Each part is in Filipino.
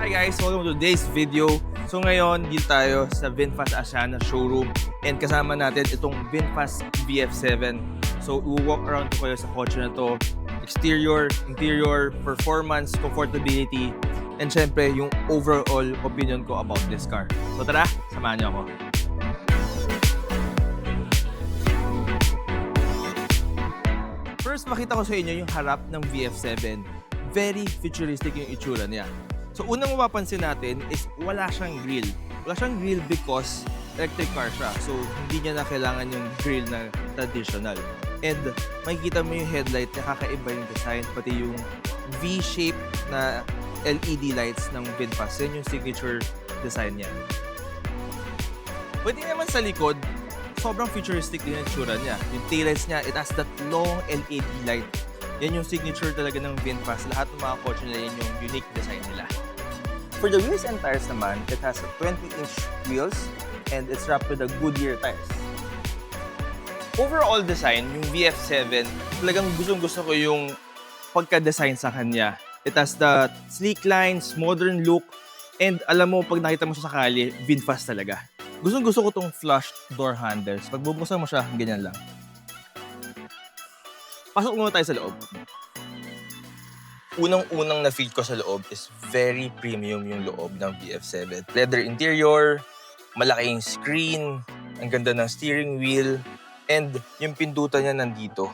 Hi guys! Welcome to today's video. So ngayon, dito tayo sa VinFast Asiana showroom and kasama natin itong VinFast VF7. So i-walk around ko kayo sa kotse na to. Exterior, interior, performance, comfortability, and syempre yung overall opinion ko about this car. So tara, samahan niyo ako. First, makita ko sa inyo yung harap ng VF7. Very futuristic yung itsura niya. So unang mapapansin natin is wala siyang grill. Wala siyang grill because electric car siya. So hindi niya na kailangan yung grill na traditional. And makikita mo yung headlight niya, kakaiba yung design. Pati yung V-shape na LED lights ng VinFast. Yan yung signature design niya. Pwede naman sa likod, sobrang futuristic din yung itsura niya. Yung taillights niya, it has that long LED light. Yan yung signature talaga ng VinFast. Lahat ng mga kotse nila, yan yung unique design nila. For the wheels and tires naman, it has 20-inch wheels and it's wrapped with a Goodyear tires. Overall design, yung VF7, talagang gustong-gusto ko yung pagka-design sa kanya. It has the sleek lines, modern look, and alam mo, pag nakita mo siya sa kalye, VinFast talaga. Gustong-gusto ko tong flush door handles. Pag bubuksan mo siya, ganyan lang. Pasok muna tayo sa loob. Unang-unang na-feel ko sa loob is very premium yung loob ng VF7. Leather interior, malaking screen, ang ganda ng steering wheel, and yung pindutan niya nandito.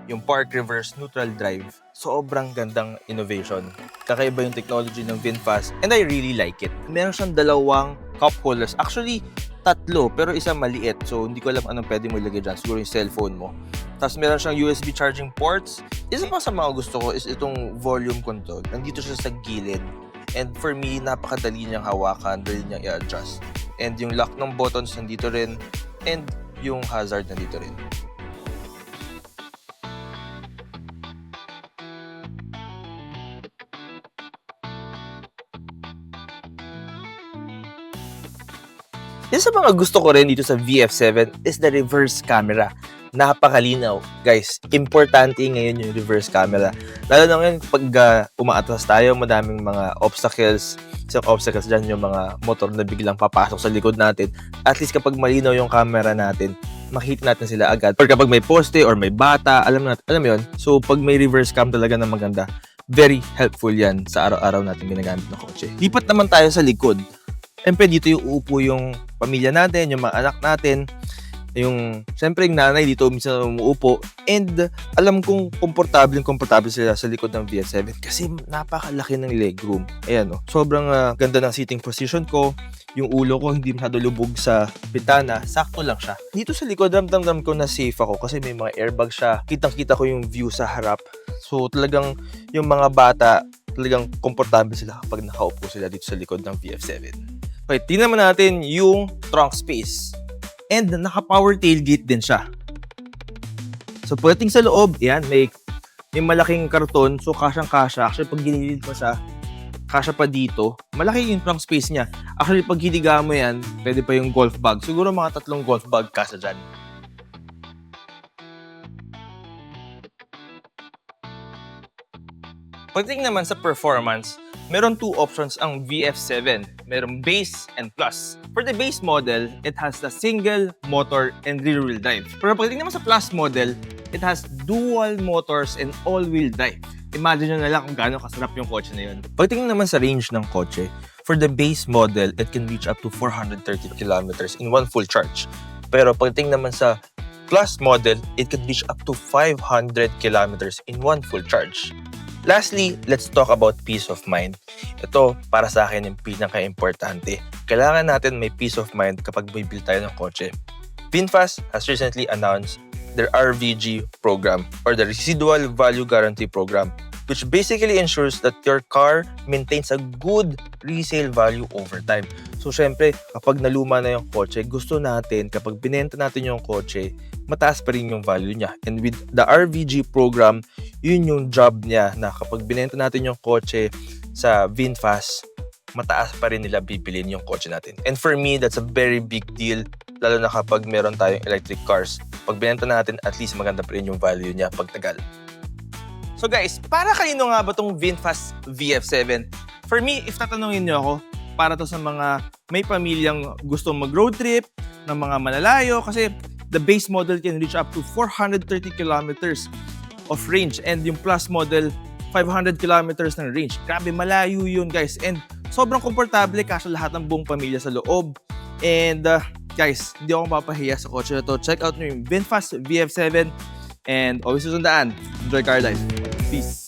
Yung park, reverse, neutral drive. Sobrang gandang innovation. Kakaiba yung technology ng VinFast and I really like it. Meron siyang dalawang cup holders. Actually, tatlo, pero isa maliit. So, hindi ko alam anong pwede mo ilagay dyan. Siguro yung cellphone mo. Tapos meron siyang USB charging ports. Isa pa sa mga gusto ko is itong volume control. Nandito siya sa gilid. And for me, napakadali niyang hawakan, dali niyang i-adjust. And yung lock ng buttons nandito rin. And yung hazard nandito rin. Isa sa mga gusto ko rin dito sa VF7 is the reverse camera. Napakalinaw. Guys, importante ngayon yung reverse camera. Lalo na ngayon pag umaatras tayo, madaming mga obstacles. Isang obstacles dyan yung mga motor na biglang papasok sa likod natin. At least kapag malinaw yung camera natin, makita natin sila agad. Or kapag may poste or may bata, alam mo yun. So pag may reverse cam talaga na maganda, very helpful yan sa araw-araw natin ginagamit na kotse. Lipat naman tayo sa likod. Siyempre dito yung uupo yung pamilya natin, yung mga anak natin. Siyempre yung nanay dito minsan umuupo. And alam kong komportable sila sa likod ng VF7 kasi napakalaki ng legroom. Ayan o, sobrang ganda ng seating position ko. Yung ulo ko hindi masyado lubog sa bitana, sakto lang siya. Dito sa likod, ramdam ko na safe ako kasi may mga airbag siya. Kitang-kita ko yung view sa harap. So talagang yung mga bata, talagang komportable sila kapag nakaupo sila dito sa likod ng VF7. Okay, tingnan naman natin yung trunk space. And naka-power tailgate din siya. So pagdating sa loob, yan, may malaking karton. So kasyang-kasya. Actually, pag ginilid mo siya, kasya pa dito. Malaki yung trunk space niya. Actually, pag hiniga mo yan, pwede pa yung golf bag. Siguro mga 3 golf bag kasya dyan. Pagdating naman sa performance, meron 2 options ang VF7. Meron base and plus. For the base model, it has the single motor and rear-wheel drive. Pero pagdating naman sa plus model, it has dual motors and all-wheel drive. Imagine nyo na lang kung gaano kasarap yung kotse na yun. Pagdating naman sa range ng kotse, for the base model, it can reach up to 430 kilometers in one full charge. Pero pagdating naman sa plus model, it can reach up to 500 kilometers in one full charge. Lastly, let's talk about peace of mind. Ito, para sa akin, yung pinaka-importante. Kailangan natin may peace of mind kapag bibili tayo ng kotse. VinFast has recently announced their RVG program or the Residual Value Guarantee Program, which basically ensures that your car maintains a good resale value over time. So, syempre, kapag naluma na yung kotse, gusto natin, kapag binenta natin yung kotse, mataas pa rin yung value niya. And with the RVG program, yun yung job niya na kapag binenta natin yung kotse sa VinFast, mataas pa rin nila bibilin yung kotse natin. And for me, that's a very big deal, lalo na kapag meron tayong electric cars. Pag binenta natin, at least maganda pa rin yung value niya pagtagal. So guys, para kanino nga ba itong VinFast VF7? For me, if tatanungin niyo ako, para to sa mga may pamilyang gustong mag-road trip, ng mga malalayo, kasi the base model can reach up to 430 kilometers of range and yung Plus model, 500 kilometers ng range. Grabe, malayo yun guys. And sobrang komportable, kasi lahat ng buong pamilya sa loob. And guys, hindi ako mapapahiya sa kotse na to. Check out nyo yung VinFast VF7 and always susundaan. Enjoy car life. Peace!